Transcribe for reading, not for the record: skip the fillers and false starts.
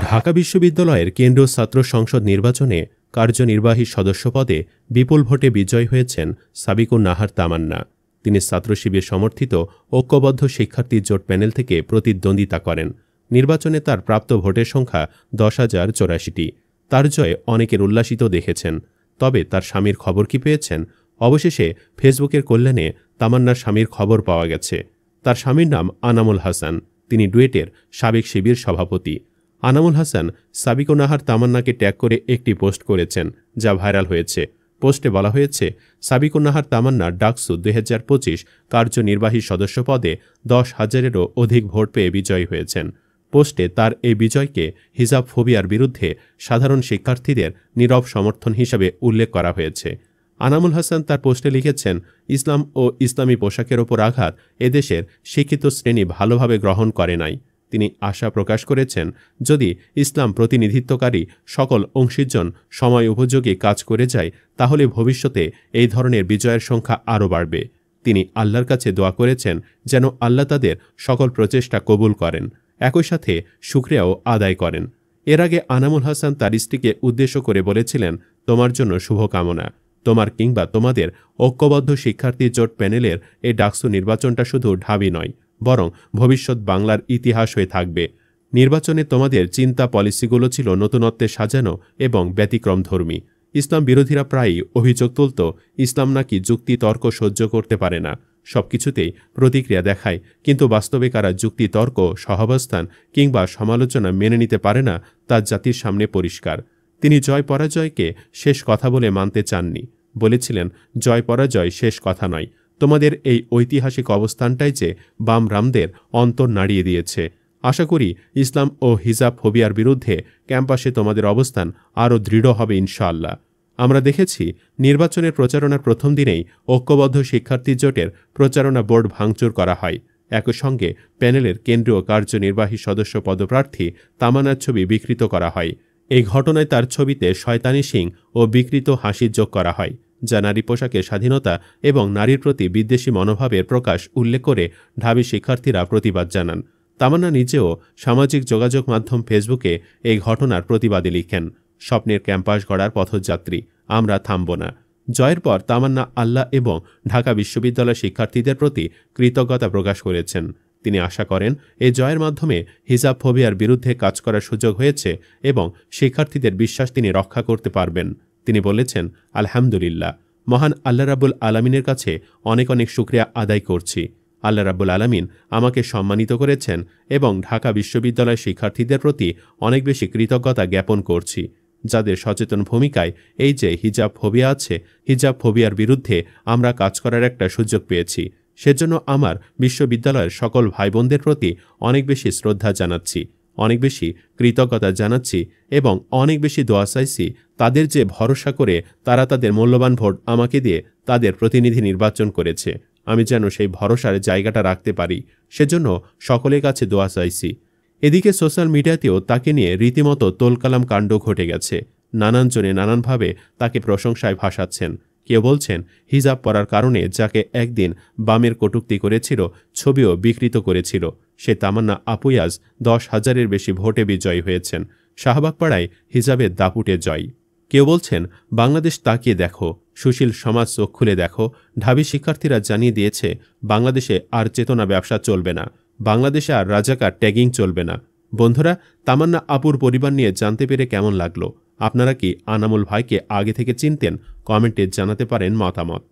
ঢাকা বিশ্ববিদ্যালয়ের কেন্দ্রীয় ছাত্র সংসদ নির্বাচনে কার্যনির্বাহী সদস্য পদে বিপুল ভোটে বিজয়ী হয়েছেন সাবিকুন নাহার তামান্না। তিনি ছাত্রশিবির সমর্থিত ঐক্যবদ্ধ শিক্ষার্থী জোট প্যানেল থেকে প্রতিদ্বন্দ্বিতা করেন। নির্বাচনে তার প্রাপ্ত ভোটের সংখ্যা 10,084টি। তার জয়ে অনেকের উল্লাসিত দেখেছেন। তবে তার স্বামীর খবর কি পেয়েছেন? অবশেষে ফেসবুকের কল্যাণে তামান্নার স্বামীর খবর পাওয়া গেছে। তার স্বামীর নাম আনামুল হাসান। তিনি ডুয়েটের সাবেক শিবির সভাপতি। আনামুল হাসান সাবিকুন নাহার তামান্নাকে ট্যাগ করে একটি পোস্ট করেছেন, যা ভাইরাল হয়েছে। পোস্টে বলা হয়েছে, সাবিকুন নাহার তামান্না ডাকসু 2025 কার্যনির্বাহী সদস্য পদে 10,000-এরও অধিক ভোট পেয়ে বিজয়ী হয়েছেন। পোস্টে তার এই বিজয়কে হিজাব ফোবিয়ার বিরুদ্ধে সাধারণ শিক্ষার্থীদের নীরব সমর্থন হিসাবে উল্লেখ করা হয়েছে। আনামুল হাসান তার পোস্টে লিখেছেন, ইসলাম ও ইসলামী পোশাকের ওপর আঘাত এদেশের শিক্ষিত শ্রেণী ভালোভাবে গ্রহণ করে নাই। তিনি আশা প্রকাশ করেছেন, যদি ইসলাম প্রতিনিধিত্বকারী সকল অংশীজন সময় উপযোগী কাজ করে যায়, তাহলে ভবিষ্যতে এই ধরনের বিজয়ের সংখ্যা আরও বাড়বে। তিনি আল্লাহর কাছে দোয়া করেছেন যেন আল্লাহ তাদের সকল প্রচেষ্টা কবুল করেন, একই সাথে শুকরিয়াও আদায় করেন। এর আগে আনামুল হাসান তার স্ত্রীকে উদ্দেশ্য করে বলেছিলেন, তোমার জন্য শুভকামনা। তোমার কিংবা তোমাদের ঐক্যবদ্ধ শিক্ষার্থী জোট প্যানেলের এই ডাকসু নির্বাচনটা শুধু ঢাবি নয়, বরং ভবিষ্যৎ বাংলার ইতিহাস হয়ে থাকবে। নির্বাচনে তোমাদের চিন্তা পলিসিগুলো ছিল নতুনত্বে সাজানো এবং ব্যতিক্রমধর্মী। ইসলাম বিরোধীরা প্রায়ই অভিযোগ তুলত, ইসলাম নাকি যুক্তি তর্ক সহ্য করতে পারে না, সবকিছুতেই প্রতিক্রিয়া দেখায়, কিন্তু বাস্তবে কারা যুক্তি তর্ক, সহাবস্থান কিংবা সমালোচনা মেনে নিতে পারে না তা জাতির সামনে পরিষ্কার। তিনি জয় পরাজয়কে শেষ কথা বলে মানতে চাননি। বলেছিলেন, জয় পরাজয় শেষ কথা নয়, তোমাদের এই ঐতিহাসিক অবস্থানটাই যে বাম রামদের অন্তর নাড়িয়ে দিয়েছে। আশা করি ইসলাম ও হিজাব ফোবিয়ার বিরুদ্ধে ক্যাম্পাসে তোমাদের অবস্থান আরও দৃঢ় হবে ইনশাআল্লাহ। আমরা দেখেছি, নির্বাচনের প্রচারণার প্রথম দিনেই ঐক্যবদ্ধ শিক্ষার্থী জোটের প্রচারণা বোর্ড ভাঙচুর করা হয়। একই সঙ্গে প্যানেলের কেন্দ্রীয় কার্যনির্বাহী সদস্য পদপ্রার্থী তামান্নার ছবি বিকৃত করা হয়। এই ঘটনায় তার ছবিতে শয়তানি সিং ও বিকৃত হাসি যোগ করা হয়, যা নারী পোশাকের স্বাধীনতা এবং নারীর প্রতি বিদ্বেষী মনোভাবের প্রকাশ উল্লেখ করে ঢাবি শিক্ষার্থীরা প্রতিবাদ জানান। তামান্না নিজেও সামাজিক যোগাযোগ মাধ্যম ফেসবুকে এই ঘটনার প্রতিবাদে লিখেন, স্বপ্নের ক্যাম্পাস গড়ার পথযাত্রী, আমরা থামব না। জয়ের পর তামান্না আল্লাহ এবং ঢাকা বিশ্ববিদ্যালয় শিক্ষার্থীদের প্রতি কৃতজ্ঞতা প্রকাশ করেছেন। তিনি আশা করেন, এই জয়ের মাধ্যমে হিজাব ফোবিয়ার বিরুদ্ধে কাজ করার সুযোগ হয়েছে এবং শিক্ষার্থীদের বিশ্বাস তিনি রক্ষা করতে পারবেন। তিনি বলেছেন, আলহামদুলিল্লাহ, মহান আল্লাহ রাব্বুল আলামিনের কাছে অনেক অনেক শুকরিয়া আদায় করছি। আল্লাহ রাব্বুল আলামিন আমাকে সম্মানিত করেছেন এবং ঢাকা বিশ্ববিদ্যালয় শিক্ষার্থীদের প্রতি অনেক বেশি কৃতজ্ঞতা জ্ঞাপন করছি, যাদের সচেতন ভূমিকায় এই যে হিজাব ফোবিয়া আছে, হিজাব ফোবিয়ার বিরুদ্ধে আমরা কাজ করার একটা সুযোগ পেয়েছি। সেজন্য আমার বিশ্ববিদ্যালয়ের সকল ভাই বোনদের প্রতি অনেক বেশি শ্রদ্ধা জানাচ্ছি, অনেক বেশি কৃতজ্ঞতা জানাচ্ছি এবং অনেক বেশি দোয়া চাইছি, তাদের যে ভরসা করে তারা তাদের মূল্যবান ভোট আমাকে দিয়ে তাদের প্রতিনিধি নির্বাচন করেছে, আমি যেন সেই ভরসার জায়গাটা রাখতে পারি, সেজন্য সকলের কাছে দোয়া চাইছি। এদিকে সোশ্যাল মিডিয়াতেও তাকে নিয়ে রীতিমতো তোলকালাম কাণ্ড ঘটে গেছে। নানানজনে নানানভাবে তাকে প্রশংসায় ভাসাচ্ছেন। কেউ বলছেন, হিজাব পরার কারণে যাকে একদিন বামের কটূক্তি করেছিল, ছবিও বিকৃত করেছিল, সে তামান্না আপুই আজ 10,000-এর বেশি ভোটে বিজয়ী হয়েছেন। শাহবাগপাড়ায় হিজাবের দাপুটে জয়। কেউ বলছেন, বাংলাদেশ তাকিয়ে দেখো, সুশীল সমাজ চোখ খুলে দেখো। ঢাবি শিক্ষার্থীরা জানিয়ে দিয়েছে, বাংলাদেশে আর চেতনা ব্যবসা চলবে না, বাংলাদেশে আর রাজাকার ট্যাগিং চলবে না। বন্ধুরা, তামান্না আপুর পরিবার নিয়ে জানতে পেরে কেমন লাগলো? আপনারা কি আনামুল ভাইকে আগে থেকে চিনতেন? কমেন্টে জানাতে পারেন মতামত।